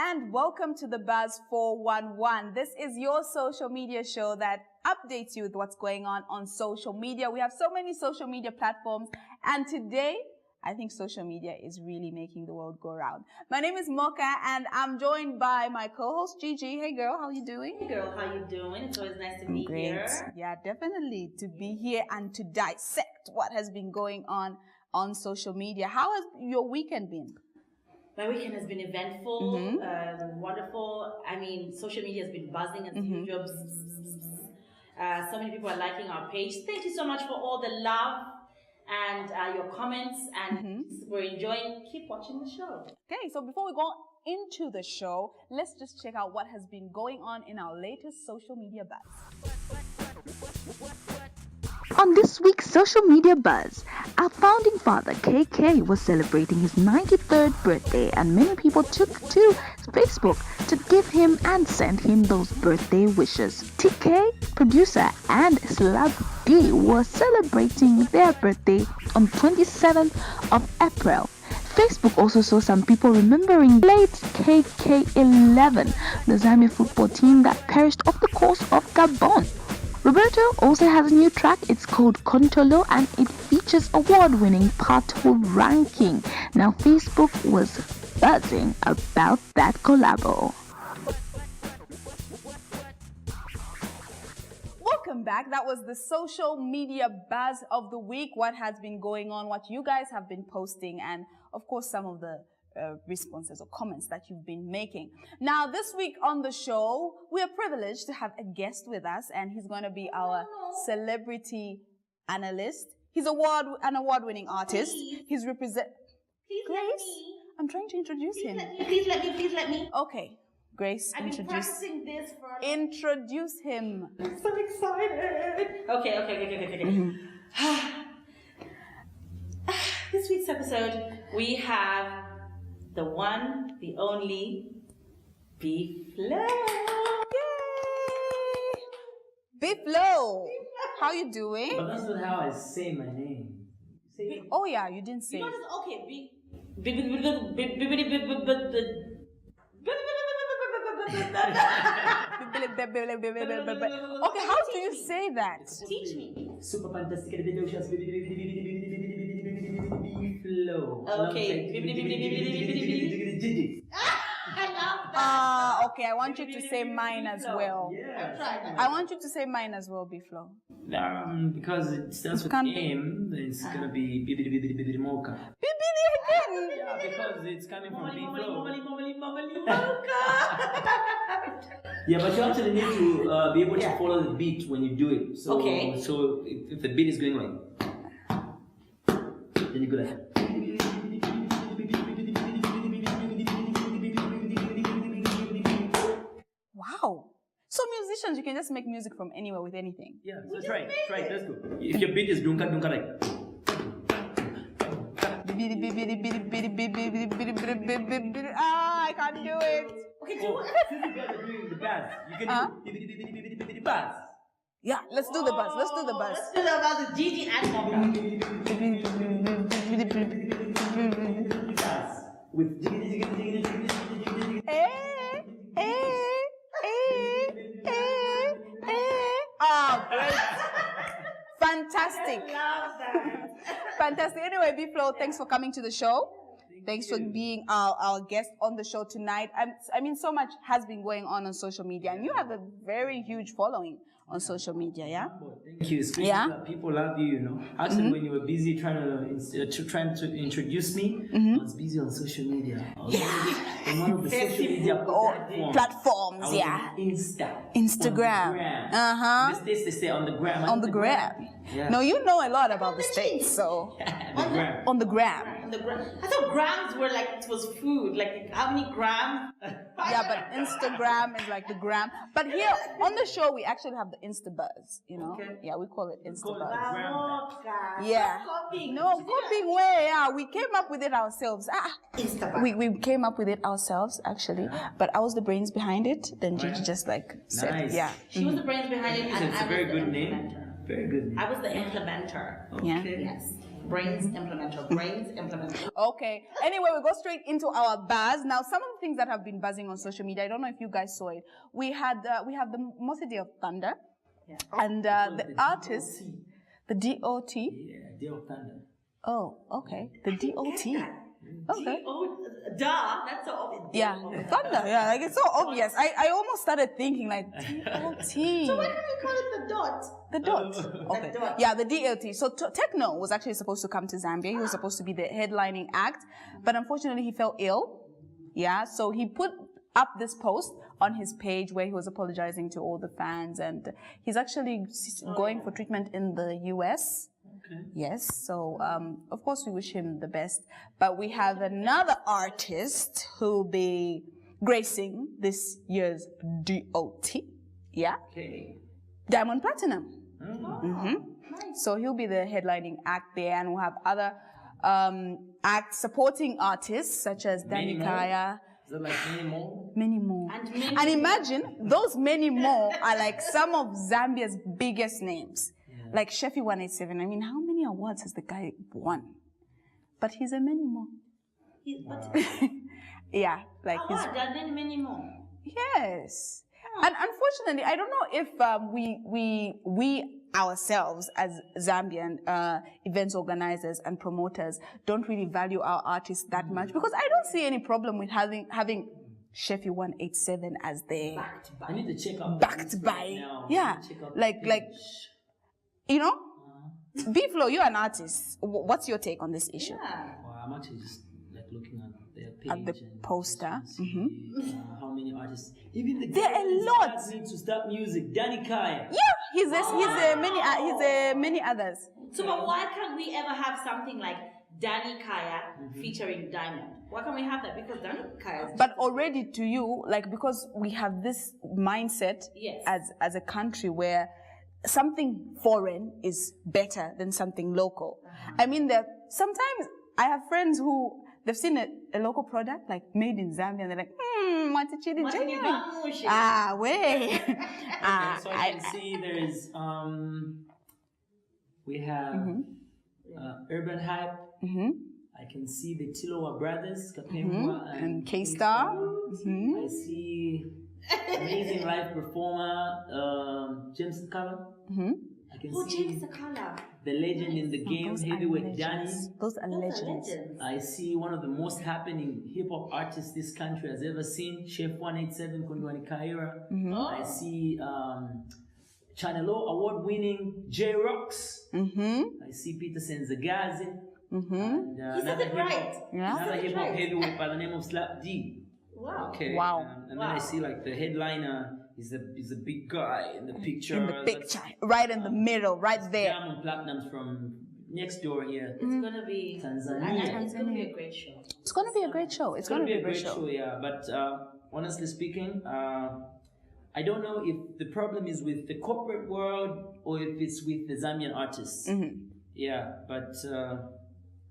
and welcome to the Buzz 411. This is your social media show that updates you with what's going on social media. We have so many social media platforms, and today I think social media is really making the world go round. My name is Mooka, and I'm joined by my co-host Gigi. Hey girl, how you doing? Hey girl, how you doing? It's always nice to be here. Yeah, definitely to be here and to dissect what has been going on social media. How has your weekend been? My weekend has been eventful, wonderful. I mean, social media has been buzzing as usual. So many people are liking our page. Thank you so much for all the love and your comments, and we're enjoying. Keep watching the show. Okay, so before we go into the show, let's just check out what has been going on in our latest social media buzz. On this week's social media buzz, our founding father KK was celebrating his 93rd birthday, and many people took to Facebook to give him and send him those birthday wishes. TK, producer, and Celeb D were celebrating their birthday on 27th of April. Facebook also saw some people remembering late KK11, the Zambia football team that perished off the coast of Gabon. Roberto also has a new track. It's called Contolo, and it features award-winning Pato ranking. Now Facebook was buzzing about that collabo. Welcome back. That was the social media buzz of the week. What has been going on, what you guys have been posting, and of course some of the responses or comments that you've been making. Now, this week on the show, we are privileged to have a guest with us, and he's going to be our celebrity analyst. He's an award-winning artist. He's represent. Please Grace, let me. I'm trying to introduce him. Please let me. Okay, Grace, I've been practicing this for. Introduce him. I'm so excited. Okay. This week's episode, we have the one, the only, B-Flow. Yay! B-Flow. How you doing? But that's not how I say my name. Oh yeah, you didn't say. Okay, Okay, how do you say that? Teach me. Super fantastic flow. Okay. I love that. Okay, I want you to say mine as well. Yeah. I want you to say mine as well, B-Flow. Because it starts with M, then it's gonna be Mooka. Bibili again! Yeah, because it's coming from B-Flow. Yeah, but you actually need to be able to follow the beat when you do it. So, okay. So if the beat is going like, then you go like. Wow. So musicians, you can just make music from anywhere with anything. Yeah, so try it, let's go. If your beat is dunka like. I can't do it. Okay, do it. Since you guys are doing the buzz, you can do buzz. Yeah, let's do the buzz. Let's do the buzz. Let's do the buzz with Gigi and Mooka. Buzz with Oh, great. Fantastic. I love that. Fantastic. Anyway, B-Flow, thanks for coming to the show. Thanks for being our guest on the show tonight. I mean, so much has been going on social media, and you have a very huge following on social media, yeah? Thank you. Especially that people love you, you know. Actually, when you were busy trying to introduce me, I was busy on social media. I was on one of the social media platforms, I was on Instagram. In the States, they say on the gram. On the gram. Yeah. No, you know a lot about the States, so. On the gram. I thought grams were like, it was food, like how many grams? Yeah, but Instagram is like the gram. But here on the show, we actually have the Instabuzz, you know? Okay. Yeah, we call it Instabuzz. Mooka. Yeah. Copying. No, copying where? Yeah, we came up with it ourselves. Instabuzz. We came up with it ourselves, actually. But I was the brains behind it. Then Gigi just like said, Nice. yeah. She was the brains behind it, and It's I a very was good the name. implementer. Very good name. I was the implementer. Yeah. Okay. Yes. Brains implemental. Brains implemental. Okay. Anyway, we go straight into our buzz. Now, some of the things that have been buzzing on social media, I don't know if you guys saw it. We have the Mossy Day of Thunder. Yeah. And the artist, the DOT. Yeah, Day of Thunder. Oh, okay. The DOT. Okay. Duh, that's so obvious. Yeah, thunder. Yeah, like it's so obvious. I almost started thinking like DOT. So why can't we call it the dot? The dot. Okay. The dot. Yeah, the DLT. So Techno was actually supposed to come to Zambia. He was supposed to be the headlining act, but unfortunately he fell ill. Yeah, so he put up this post on his page where he was apologizing to all the fans, and he's actually going for treatment in the US. Okay. Yes, so of course we wish him the best. But we have another artist who'll be gracing this year's DOT. Yeah? Okay. Diamond Platinum. Nice. So he'll be the headlining act there, and we'll have other acts supporting artists such as Danny Kaya. Is that like many more? Many more. And imagine those many more are like some of Zambia's biggest names. Like Shefi 187. I mean, how many awards has the guy won? But he's a many more. Yeah, like he's. There are many more. Yes. And unfortunately, I don't know if we ourselves as Zambian events organizers and promoters don't really value our artists that much, because I don't see any problem with having Shefi 187 as their I need to check out. backed by. Now. Yeah, like you know, B-Flow, you're an artist. What's your take on this issue? Yeah. Well, I'm actually just like looking at their page At the and poster. see, how many artists. Even the There are guy a that lot. inspired me to start music, Danny Kaya. Yeah, he's many others. So, but why can't we ever have something like Danny Kaya featuring Diamond? Why can't we have that? Because Danny Kaya is But already to you, like, because we have this mindset Yes. as a country where something foreign is better than something local. I mean, sometimes I have friends who they've seen a local product like made in Zambia, and they're like, Matichidi genuine. Ah, way. Okay, so I can see there is we have Urban Hype. I can see the Tilowa Brothers, Kapemwa And K-Star. I see amazing live performer Jameson Color. I can see James Sakala. the legend in the game, Those are Heavyweight Danny. legends. Those are legends. I see one of the most happening hip hop artists this country has ever seen, Chef 187 Kondwani Kaira. I see Channel O award winning J Rocks. I see Peter Senzagazi. And another hip hop heavyweight by the name of Slap D. Wow. Okay. Wow. And then I see like the headliner is a big guy in the picture. In the picture, right in the middle, right there. Diamond Platinum's from next door here. It's gonna be Tanzania. It's gonna be a great show. It's going to be a great show. It's going to be a great show. Yeah. But honestly speaking, I don't know if the problem is with the corporate world or if it's with the Zambian artists. Yeah, but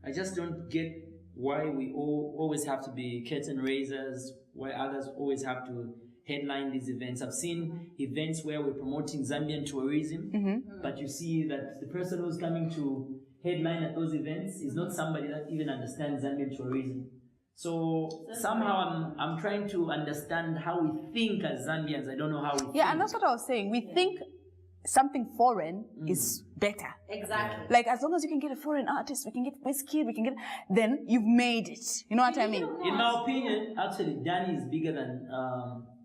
I just don't get why we always have to be curtain raisers, why others always have to headline these events. I've seen events where we're promoting Zambian tourism, but you see that the person who's coming to headline at those events is not somebody that even understands Zambian tourism. So somehow I'm trying to understand how we think as Zambians. I don't know how we think. Yeah, and that's what I was saying. We think something foreign is better. Exactly. Like, as long as you can get a foreign artist, we can get Wizkid, we can get, then you've made it. You know what I mean? In my opinion, actually, Danny is bigger than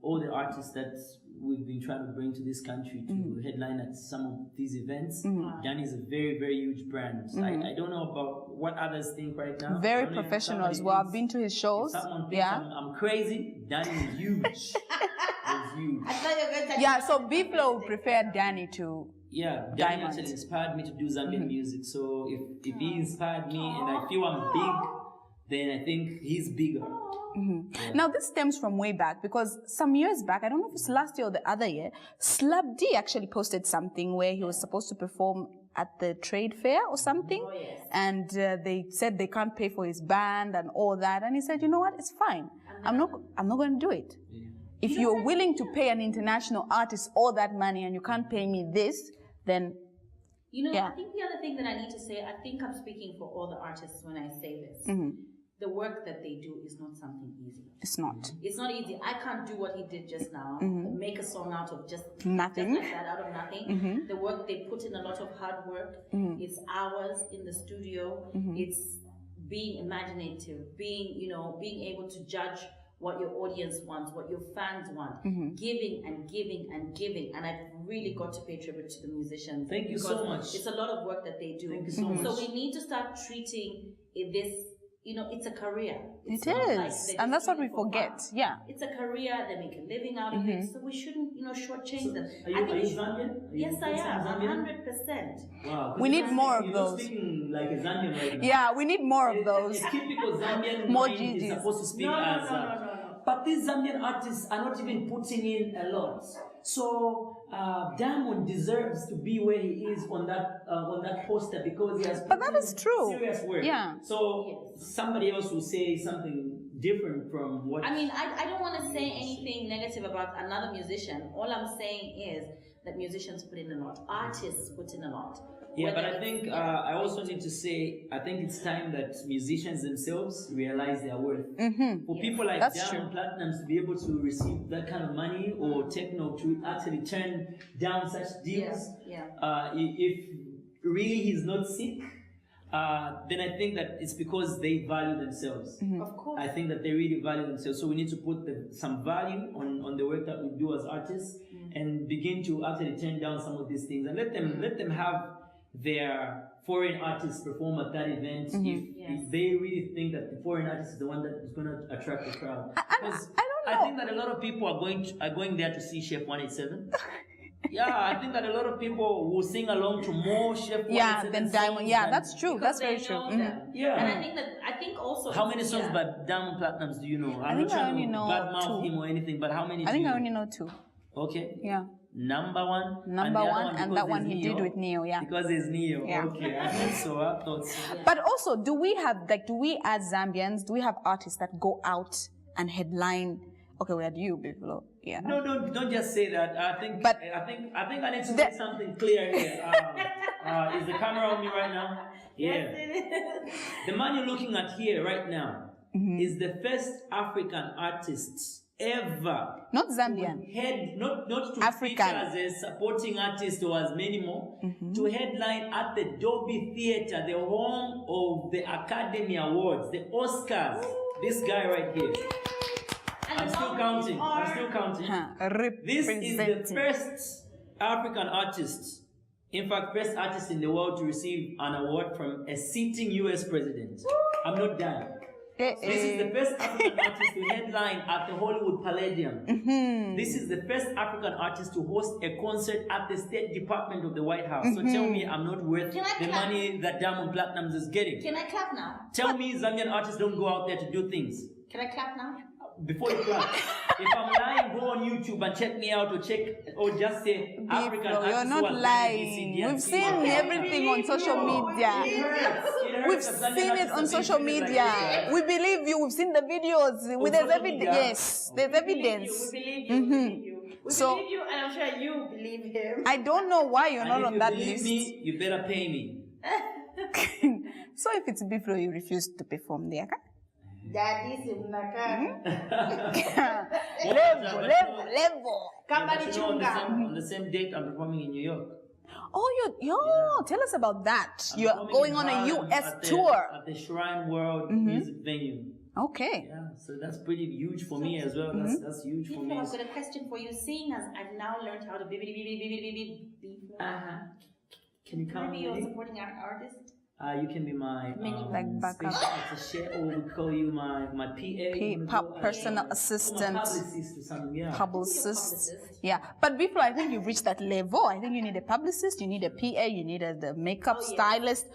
all the artists that we've been trying to bring to this country to headline at some of these events. Danny is a very, very huge brand. I don't know about what others think right now. Very professional as well. I've been to his shows. If someone thinks I'm crazy, Danny is huge. He's huge. I thought you were going to Yeah, so B-Flow preferred Danny to Yeah, Danny Diamond. actually inspired me to do Zambian music. So if he inspired me and I feel I'm big, then I think he's bigger. Now, this stems from way back, because some years back, I don't know if it's last year or the other year, Slab D actually posted something where he was supposed to perform at the trade fair or something. Oh, yes. And they said they can't pay for his band and all that. And he said, you know what, it's fine. I'm not going to do it. If you're willing to pay an international artist all that money and you can't pay me this, then You know, Yeah. I think the other thing that I need to say, I think I'm speaking for all the artists when I say this. The work that they do is not something easy. It's not. It's not easy. I can't do what he did just now, make a song out of just Nothing. just like that, out of nothing. The work, they put in a lot of hard work. It's hours in the studio. It's being imaginative, being able to judge what your audience wants, what your fans want, giving and giving and giving. And I've really got to pay tribute to the musicians. Thank you so much. It's a lot of work that they do. Thank you so much. So we need to start treating this, it's a career. It's It not like is. they're And just that's what doing we it for forget. fun. Yeah. It's a career, they make a living out of it. So we shouldn't, shortchange them. Are you Zambian? Yes, I am. Zambian? 100%. Wow. We need more of you're those. Speaking like a Zambian right now. Yeah, we need more of those. A typical Zambian More mind is GGs. supposed to speak No. But these Zambian artists are not even putting in a lot. So Diamond deserves to be where he is on that poster because he has put But that in is true. serious work. Yeah. So somebody else will say something different from what. I mean, I don't want to say anything negative about another musician. All I'm saying is that musicians put in a lot. Artists put in a lot. Yeah, but I think I also need to say I think it's time that musicians themselves realize their worth. For people like That's Diamond true. Platnumz to be able to receive that kind of money, or Techno to actually turn down such deals, if really he's not sick, then I think that it's because they value themselves. Of course. I think that they really value themselves. So we need to put some value on the work that we do as artists and begin to actually turn down some of these things and let them have their foreign artists perform at that event if they really think that the foreign artist is the one that is going to attract the crowd. Because I don't know. I think that a lot of people are going there to see Chef 187. Yeah, I think that a lot of people will sing along to more Chef 187 Yeah, then Diamond. songs Yeah, than- that's true. Because That's very they true. know them. Yeah. And I think also. How many songs by Diamond Platnumz do you know? I'm think not I trying only to know badmouth 2. him or anything, but how many I do think you I know? only know 2. Okay. Yeah. Number one. Number one, and because that one there's he did Neo. with Neo, yeah. Because there's Neo. Yeah. Okay, I thought so. But also, do we as Zambians, do we have artists that go out and headline? Okay, where do you, Biflo? Yeah. No, don't just say that. I think I need to The- say something clear here. Is the camera on me right now? Yeah. The man you're looking at here right now is the first African artist ever Not Zambian. not to African. feature as a supporting artist or as many more, to headline at the Dolby Theatre, the home of the Academy Awards, the Oscars. This guy right here. I'm still counting. This is the first African artist, in fact, first artist in the world to receive an award from a sitting US president. I'm not done. This is the first African artist to headline at the Hollywood Palladium. This is the first African artist to host a concert at the State Department of the White House. So tell me I'm not worth Can I the clap? money that Diamond Platnumz is getting. Can I clap now? Tell me Zambian artists don't go out there to do things. Can I clap now? Before you clap, if I'm lying, go on YouTube and check me out or just say African Biflo, artists you're who not are lying. Zambian We've seen everything on social media. We've seen it on social media. We believe you. We've seen the videos. There's social evidence. media? Yes, there's evidence. We believe you. We believe you. We So- believe you, and I'm sure you believe him. I don't know why you're not And if on you that believe list. me, you better pay me. So if it's Biflo, you refuse to perform there. Okay? Daddy Simnaka. Level. Kamba But you know, Chunga. on the same date, I'm performing in New York. Oh, tell us about that. I'm You're performing going in on a Harlem US at the- tour. at the Shrine World Music Venue. Okay. Yeah, so that's pretty huge for me as well. That's huge for me. I've got a question for you. Seeing as I've now learned how to be, Can you come maybe you're with me? supporting our artist. You can be my Like backup. special attaché, or we call you my PA. Personal Or assistant. my publicist or something, yeah. Publicist. Yeah. But before I think you've reached that level. I think you need a publicist, you need a PA, you need the makeup stylist,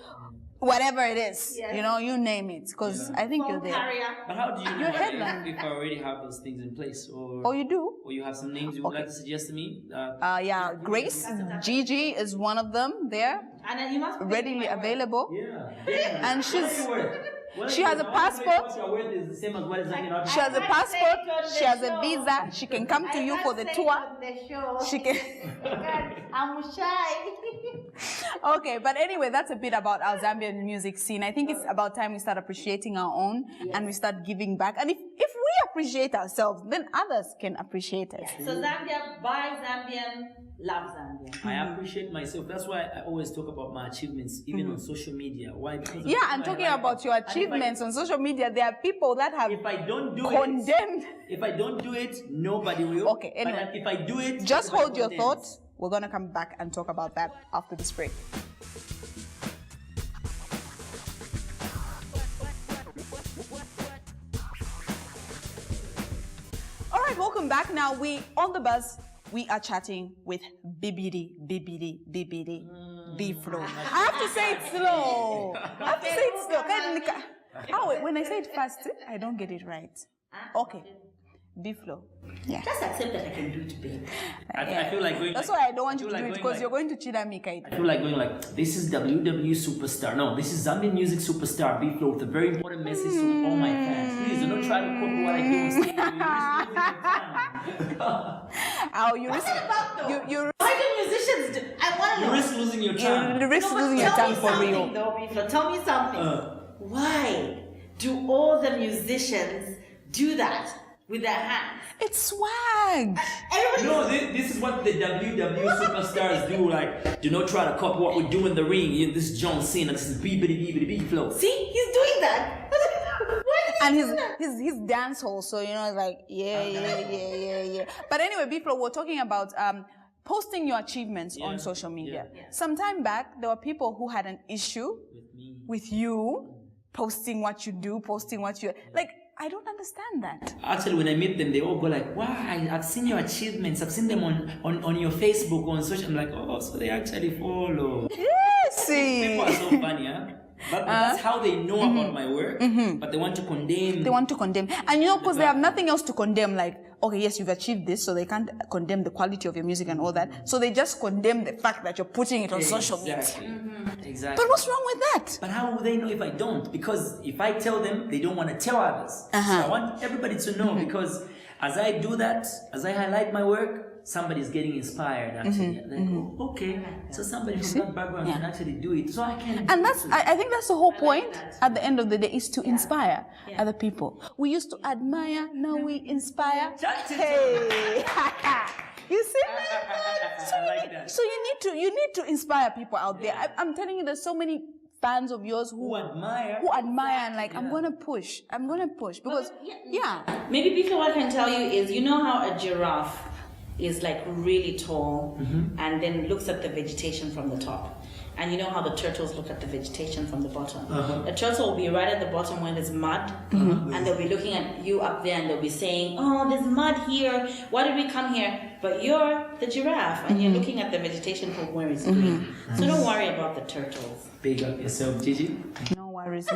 whatever it is. Yes. You know, you name it. Because I think you're Phone there. carrier. But how do you Your know headline. if I already have those things in place, Oh, you do? or you have some names you would like to suggest to me? Yeah. Grace, Gigi is one of them there, And then you must pay readily my word. available. Yeah. And she's. Well, She has a passport. What your worth is the same as what is hanging out. She has a passport, she has a visa, she can come to you for the tour. She can. I'm shy. Okay, but anyway, that's a bit about our Zambian music scene. I think it's about time we start appreciating our own and we start giving back. And if we appreciate ourselves, then others can appreciate us. So Zambia, buy Zambian, love Zambia. I appreciate myself. That's why I always talk about my achievements, even on social media. Why? Because Yeah, and talking about your achievements on social media, there are people that have if I don't do condemned. if I don't do it, nobody will. Okay, anyway. But if I do it, Just everybody hold your condemns. thoughts. We're going to come back and talk about that after this break. All right, welcome back. Now on the buzz, we are chatting with B Flow. I have to say it slow. I have to say it slow. Oh, wait, when I say it fast, I don't get it right. Okay. B Flow. Yeah. Just accept that I can do it, babe. I feel like going. That's like, why I don't want you to like do it, going because like- you're going to cheat me, Kate. I feel like going like, this is WWE superstar. No, this is Zambian music superstar B Flow with a very important message to all my fans. Please do not try to copy what I do on stage. Oh, you risk you Why do musicians do? I want to You know. risk losing your time. you risk No, but losing your tell tongue me for something, real. though, Biflo. Tell me something. Why do all the musicians do that with their hands? It's swag. Everybody. No, this is what the WWE superstars do. Like, do not try to copy what we do in the ring. This is John Cena. This is B Flow. See, he's doing that. Why And is he doing that? his dance hall, so you know, like yeah. But anyway, B-Flow, we're talking about posting your achievements on social media. Yeah. Some time back, there were people who had an issue with you posting what you do, posting what you like. I don't understand that. Actually, when I meet them, they all go like, "Wow, I've seen your achievements. I've seen them on your Facebook, on social." I'm like, "Oh, so they actually follow." Yes. People are so funny, huh? But that's how they know about my work. But they want to condemn. They want to condemn. And you know, because they have nothing else to condemn, like, okay, yes, you've achieved this, so they can't condemn the quality of your music and all that. So they just condemn the fact that you're putting it on social media. Exactly. But what's wrong with that? But how will they know if I don't? Because if I tell them, they don't want to tell others. So I want everybody to know, because as I do that, as I highlight my work, somebody's getting inspired actually. They go, okay, so somebody from that background can actually do it. So I can. And that's, I think that's the whole point at the end of the day, is to inspire other people. We used to admire, now we inspire. Hey. You see? So you need to inspire people out there. I'm telling you, there's so many fans of yours who admire and like, I'm gonna push because Maybe Biflo, what I can tell you is, you know how a giraffe is like really tall and then looks at the vegetation from the top. And you know how the turtles look at the vegetation from the bottom. The turtle will be right at the bottom when there's mud, and they'll be looking at you up there and they'll be saying, oh, there's mud here. Why did we come here? But you're the giraffe and you're looking at the vegetation from where it's green. So don't worry about the turtles. Big up yourself, Gigi. No worries.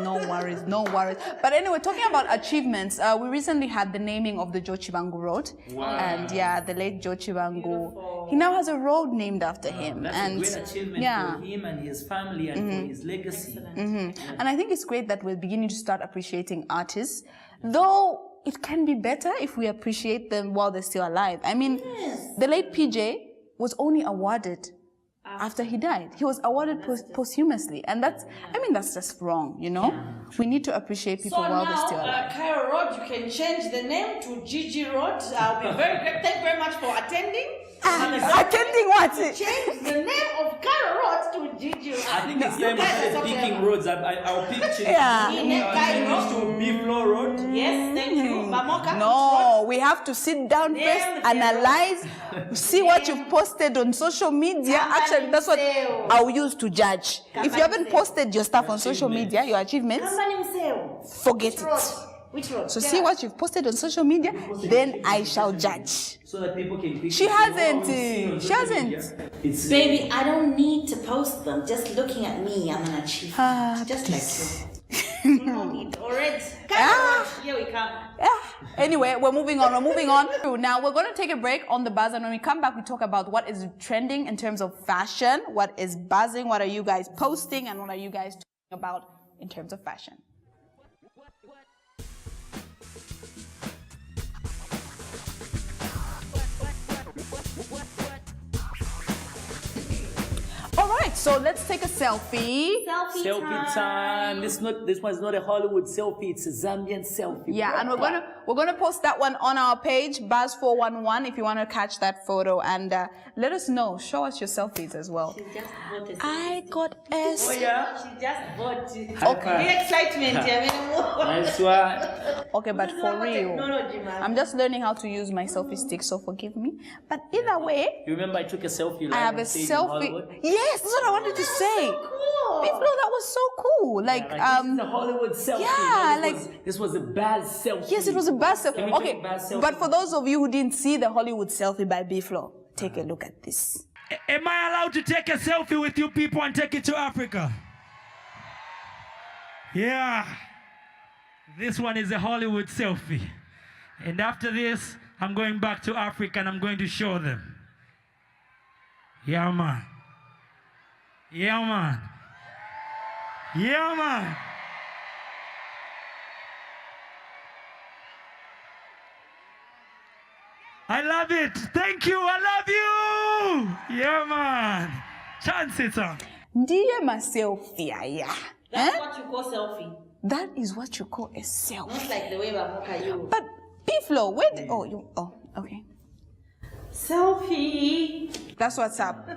But anyway, talking about achievements, we recently had the naming of the Joe Chibangu Road. Wow. And the late Joe Chibangu, he now has a road named after him. That's and a great achievement for him and his family and for his legacy. And I think it's great that we're beginning to start appreciating artists, though it can be better if we appreciate them while they're still alive. I mean, the late PJ was only awarded after he died. He was awarded posthumously, and that's just wrong, you know? We need to appreciate people while they're still alive. Cairo Road, you can change the name to Gigi Road. I'll be very grateful. Thank you very much for attending. Attending what? Change the name of Cairo Road to Gigi Road. I think it's time we started picking roads. I'll picture to B-Flow Road. Yes, thank you. Bamoka. No, we have to sit down first, analyze, see what you've posted on social media. Actually, that's what I'll use to judge. If you haven't posted your stuff on social media, your achievements, forget it. Which road? So see what you've posted on social media, then I shall judge. So that people can pick. She hasn't. She hasn't. Baby, I don't need to post them. Just looking at me, I'm an achiever. Just like you. No need already. Here we come. Anyway, we're moving on. Now we're going to take a break on the buzz, and when we come back, we talk about what is trending in terms of fashion, what is buzzing, what are you guys posting, and what are you guys talking about in terms of fashion. All right, So let's take a selfie. Selfie time. This one's not a Hollywood selfie. It's a Zambian selfie. Yeah, and we're gonna post that one on our page, Buzz411, if you want to catch that photo, and let us know. Show us your selfies as well. She just voted. I got S. Oh yeah. She just voted. Okay. The excitement. Nice one. Okay, but for real, Technology, man. I'm just learning how to use my selfie stick, so forgive me. But either way, You remember I took a selfie? I have a selfie. Yes, that's what I wanted to say. Biflo, that was so cool. Like, this is a Hollywood selfie. yeah, This was a bad selfie. yes, it was a bad selfie. Can we Okay, take a bad selfie? but for those of you who didn't see the Hollywood selfie by Biflo, take a look at this. Am I allowed to take a selfie with you people and take it to Africa? Yeah. This one is a Hollywood selfie. And after this, I'm going back to Africa and I'm going to show them. Yeah, man. Yeah, man. Yeah, man. I love it. Thank you. I love you. Yeah, man. Chance it, sir. Ndiye ma selfie, yeah. That's what you call selfie. That is what you call a selfie. Not like the way Mooka you. But Biflo, where did, okay. Selfie. That's what's up.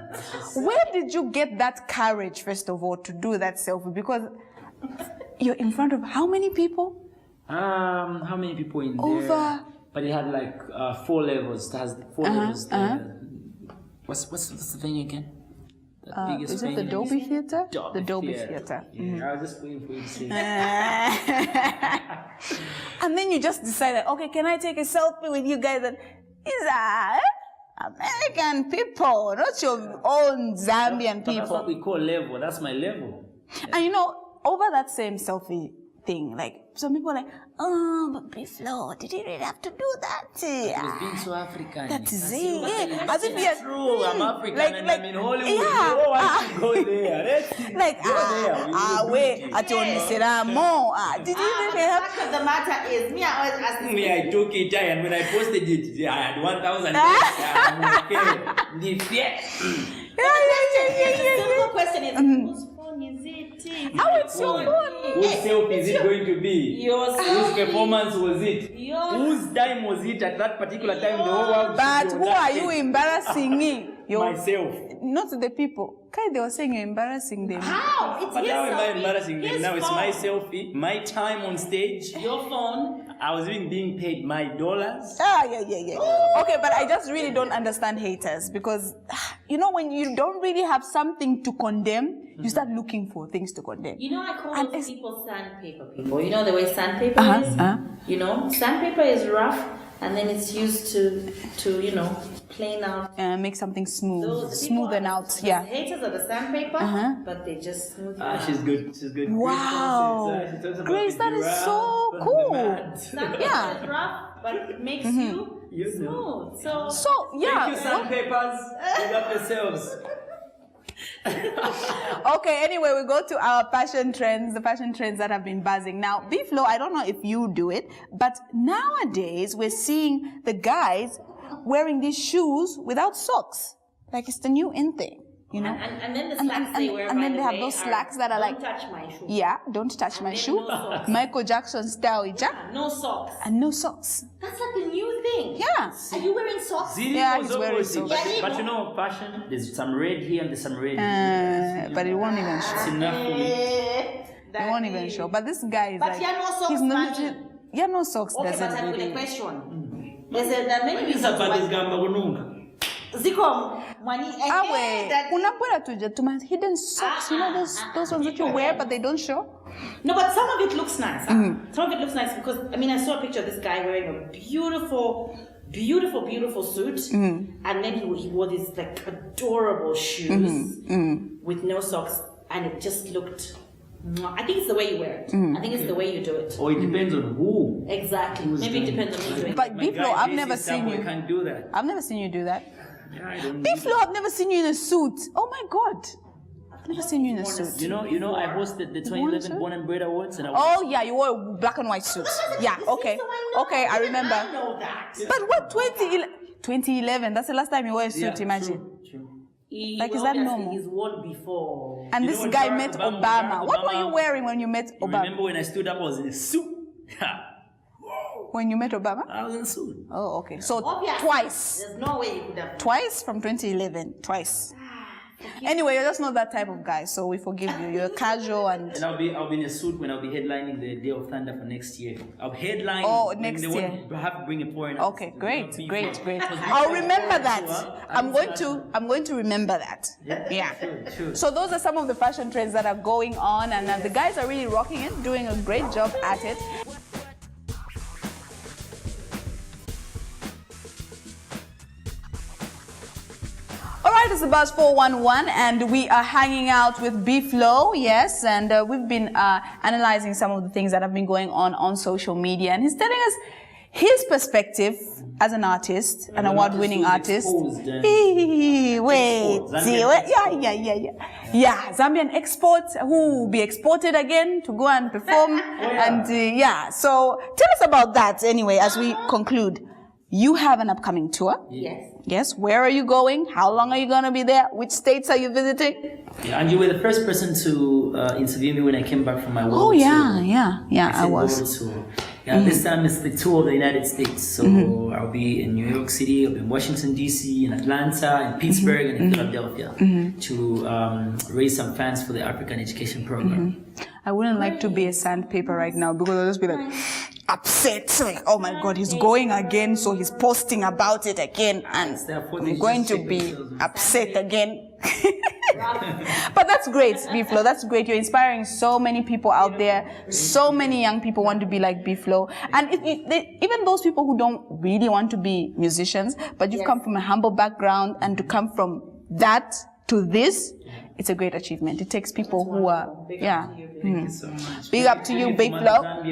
Where did you get that courage, first of all, to do that selfie? Because you're in front of how many people? How many people in there? Over. But it had like 4 levels. It has 4 levels there. What's the thing again? The biggest Is it the venue? Dolby Theater? Dolby The Dolby Theater. Theater. Yeah, I was just waiting for you to say. And then you just decided, okay, can I take a selfie with you guys? And these are American people, not your own Zambian But that's what people. we call level. That's my level. And you know, over that same selfie thing, like some people are like, oh, but Biflo, did you really have to do that? It was being so African. That is That's it. Yeah. As if you're true. I'm African and I'm in Hollywood. Yeah. Oh, I should go there. Let's Like, go there. We will wait, do it. at your did you really have? The fact of the matter is, me, I always ask this. Me, I took it and when I posted it, I had 1,000. I'm okay. Yeah. The simple question is, whose phone is it? Oh, it's your phone. Whose selfie is it going to be? Yours. Whose performance was it? Yours. Whose time was it at that particular time? The whole world. But should who know are that you thing. embarrassing? Myself. Not the people. Kai, they were saying you're embarrassing them. How? It's But his now am I selfie. embarrassing them? His Now it's phone. my selfie, my time on stage. Your phone. I was even being paid my dollars. Yeah. Okay, but I just really don't understand haters because, you know, when you don't really have something to condemn, you start looking for things to condemn. You know, I call And those it's- people sandpaper people. You know the way sandpaper is? You know, sandpaper is rough and then it's used to you know, plane out. Make something smooth, Those people smoothen are out. the Yeah. haters of the sandpaper, but they just smooth it out. She's good. She's good. Wow. She talks about Grace, the that is giraffe so and the cool. man. Sandpaper Yeah. is rough, but it makes you You know. smooth. So So, yeah. Thank you, sandpapers. Big up yourselves. Okay, anyway, we go to our fashion trends, the fashion trends that have been buzzing. Now, Biflo, I don't know if you do it, but nowadays we're seeing the guys wearing these shoes without socks. Like it's the new in thing, you know? and then the And- slacks and- they wear, and by then the they have way, those slacks that are like- don't touch my shoe. Yeah, don't touch my then shoe. no socks. Michael Jackson style, ija, No socks. and no socks. That's like a new thing. Yeah. Are you wearing socks? Zini Yeah, was he's wearing always socks. but you know, fashion, there's some red here and there's some red here. But it won't even show. It's enough for me. It won't even show. But this guy is But like, yeah, no socks, he's not. Manny. Yeah, no socks. Okay, but doesn't I've got a really. question. There are many reasons But this why. gamba kununga. Ziko, money, Unapwera tuma hidden socks, you know those ones that you wear but they don't show? No, but some of it looks nice. Some of it looks nice because I mean I saw a picture of this guy wearing a beautiful suit, and then he wore these like adorable shoes with no socks, and it just looked. I think it's the way you wear it. I think it's the way you do it. Or it depends on who. Exactly. Maybe it depends on who you're doing. But My Biflo, guy, I've this never is seen someone you. can't do that. I've never seen you do that. Yeah, I don't. Biflo, I've never seen you in a suit. Oh my God. I've never seen you in a suit. You know, I hosted the 2011 Born and Bred Awards, and I was Oh yeah, you wore a black and white suit. Yeah, okay. Okay, I remember. I know that. But what 2011? That's the last time you wore a suit, imagine. True. Like, is that normal? He's won before. And You this know when guy Barack met Obama- Obama. Barack What were you Obama- wearing when you met Obama? Remember when I stood up, I was in a suit. When you met Obama? I was in a suit. Oh, okay. So Obviously, twice. There's no way you could have. Twice from 2011. Twice. Anyway, you're just not that type of guy, so we forgive you. You're casual and... And I'll be in a suit when I'll be headlining the Day of Thunder for next year. I'll headline. Oh, when next they year. won't have to bring a foreigner. Okay, great. Because I'll remember that. I'm I'm going to remember that. Yeah. Sure. So those are some of the fashion trends that are going on, and the guys are really rocking it, doing a great job at it. Alright, it's the Buzz 411 and we are hanging out with B-Flow, yes, and we've been analyzing some of the things that have been going on social media, and he's telling us his perspective as an artist, an award-winning artist. Yeah, Zambian export who will be exported again to go and perform, and so tell us about that anyway as we conclude. You have an upcoming tour. Yes. Yes, where are you going? How long are you going to be there? Which states are you visiting? Yeah, and you were the first person to interview me when I came back from my world tour. I was. World tour. Yeah, this time it's the tour of the United States. So I'll be in New York City, I'll be in Washington, D.C., in Atlanta, in Pittsburgh, and in Philadelphia to raise some funds for the African education program. I wouldn't like to be a sandpaper right now because I'll just be like upset. Like, oh my God, he's going again, so he's posting about it again, and I'm going to be upset again. But that's great, B-Flow. That's great. You're inspiring so many people out there. So many young people want to be like B-Flow. And even those people who don't really want to be musicians, but you've come from a humble background, and to come from that to this, it's a great achievement. It takes people who are, Thank you so much. Big up to you, B-Flow.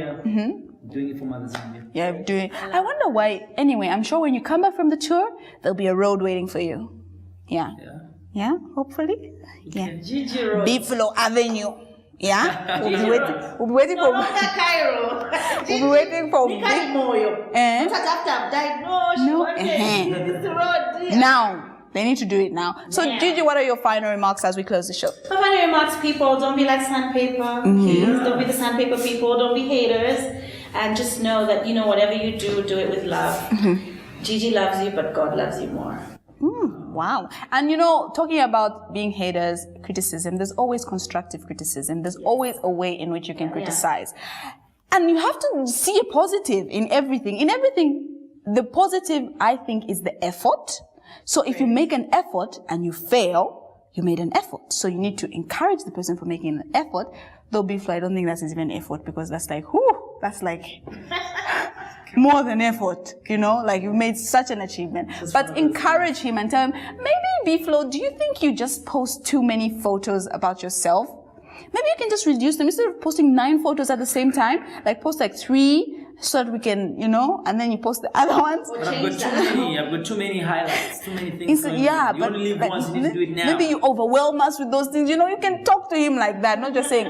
Doing it for Mother Zambia. Yeah, doing. I wonder why. Anyway, I'm sure when you come back from the tour, there'll be a road waiting for you. Yeah. Yeah, hopefully. Yeah. Gigi Road. B-Flow Avenue. Yeah. We'll be waiting for. No, Cairo. We'll be waiting for. Not after I've died. No, This road. Now. They need to do it now. So, Gigi, what are your final remarks as we close the show? My final remarks, people, don't be like sandpaper. Please, don't be the sandpaper people. Don't be haters. And just know that, whatever you do it with love. Gigi loves you, but God loves you more. Wow. And talking about being haters, criticism, there's always constructive criticism. There's always a way in which you can criticize. And you have to see a positive in everything. In everything, the positive, I think, is the effort. So if you make an effort and you fail, you made an effort. So you need to encourage the person for making an effort. Though B-Flow, I don't think that's even effort, because that's like, that's like more than effort, like you've made such an achievement. But encourage him and tell him, maybe B-Flow, do you think you just post too many photos about yourself? Maybe you can just reduce them. Instead of posting 9 photos at the same time, like post like 3, so that we can, and then you post the other ones. But I've got too many highlights, too many things. But you only live once, you need to do it now. Maybe you overwhelm us with those things. You can talk to him like that, not just saying,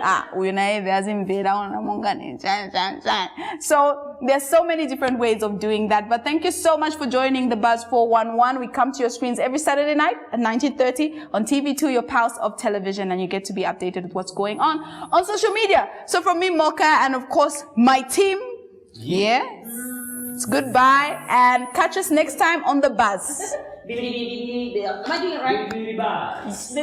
So there's so many different ways of doing that. But thank you so much for joining the Buzz 411. We come to your screens every Saturday night at 19:30 on TV2, your pulse of television, and you get to be updated with what's going on social media. So from me, Mooka, and of course my team. Yeah. It's goodbye, and catch us next time on the Buzz. Am I doing it right? Bye. Buzz.